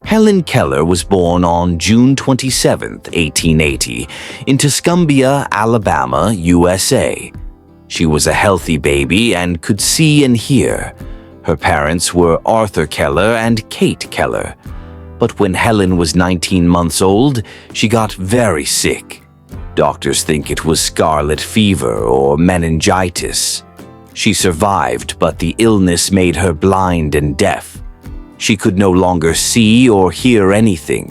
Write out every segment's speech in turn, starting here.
Helen Keller was born on June 27, 1880, in Tuscumbia, Alabama, USA. She was a healthy baby and could see and hear. Her parents were Arthur Keller and Kate Keller. But when Helen was 19 months old, she got very sick. Doctors think it was scarlet fever or meningitis. She survived, but the illness made her blind and deaf. She could no longer see or hear anything.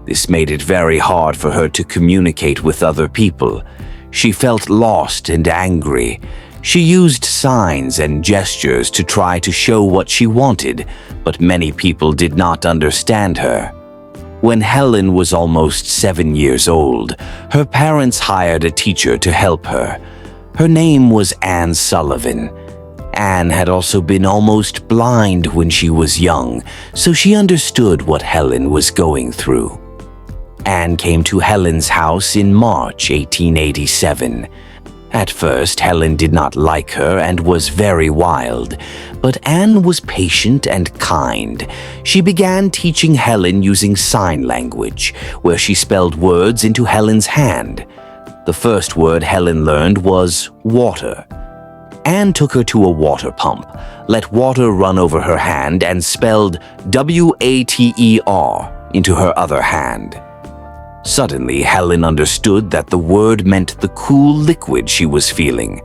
This made it very hard for her to communicate with other people. She felt lost and angry. She used signs and gestures to try to show what she wanted, but many people did not understand her. When Helen was almost 7 years old, her parents hired a teacher to help her. Her name was Anne Sullivan. Anne had also been almost blind when she was young, so she understood what Helen was going through. Anne came to Helen's house in March 1887. At first, Helen did not like her and was very wild, but Anne was patient and kind. She began teaching Helen using sign language, where she spelled words into Helen's hand. The first word Helen learned was water. Anne took her to a water pump, let water run over her hand, and spelled W-A-T-E-R into her other hand. Suddenly, Helen understood that the word meant the cool liquid she was feeling.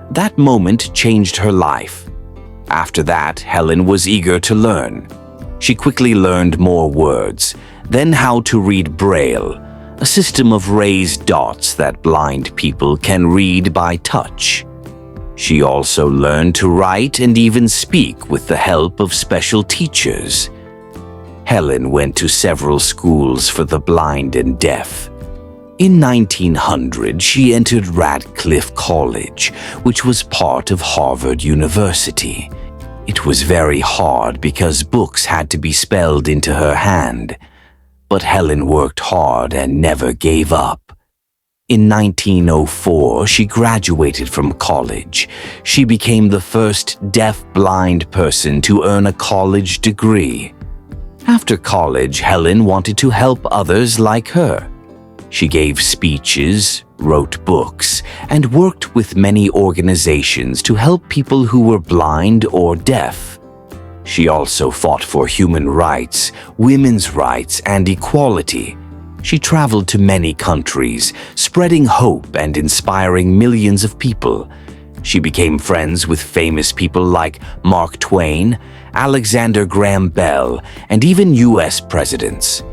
That moment changed her life. After that, Helen was eager to learn. She quickly learned more words, then how to read Braille, a system of raised dots that blind people can read by touch. She also learned to write and even speak with the help of special teachers. Helen went to several schools for the blind and deaf. In 1900, she entered Radcliffe College, which was part of Harvard University. It was very hard because books had to be spelled into her hand. But Helen worked hard and never gave up. In 1904, she graduated from college. She became the first deaf-blind person to earn a college degree. After college, Helen wanted to help others like her. She gave speeches, wrote books, and worked with many organizations to help people who were blind or deaf. She also fought for human rights, women's rights, and equality. She traveled to many countries, spreading hope and inspiring millions of people. She became friends with famous people like Mark Twain, Alexander Graham Bell, and even U.S. presidents.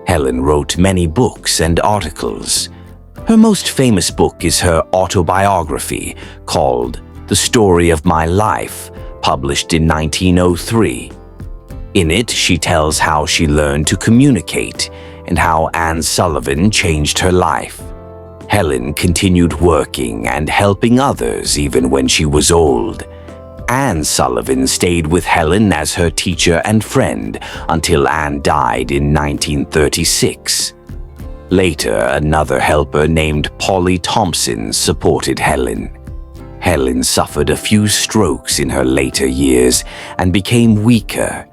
Helen wrote many books and articles. Her most famous book is her autobiography called The Story of My Life, published in 1903. In it, she tells how she learned to communicate and how Anne Sullivan changed her life. Helen continued working and helping others even when she was old. Anne Sullivan stayed with Helen as her teacher and friend until Anne died in 1936. Later, another helper named Polly Thompson supported Helen. Helen suffered a few strokes in her later years and became weaker.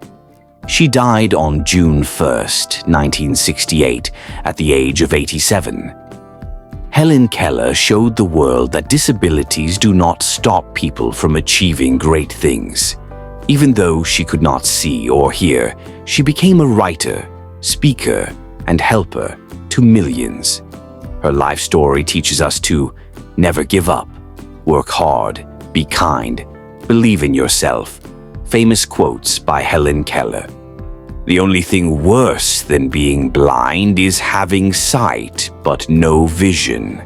She died on June 1, 1968, at the age of 87. Helen Keller showed the world that disabilities do not stop people from achieving great things. Even though she could not see or hear, she became a writer, speaker, and helper to millions. Her life story teaches us to never give up, work hard, be kind, believe in yourself. Famous quotes by Helen Keller. The only thing worse than being blind is having sight but no vision.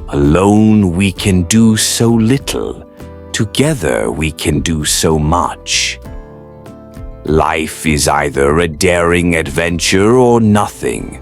Alone we can do so little. Together we can do so much. Life is either a daring adventure or nothing.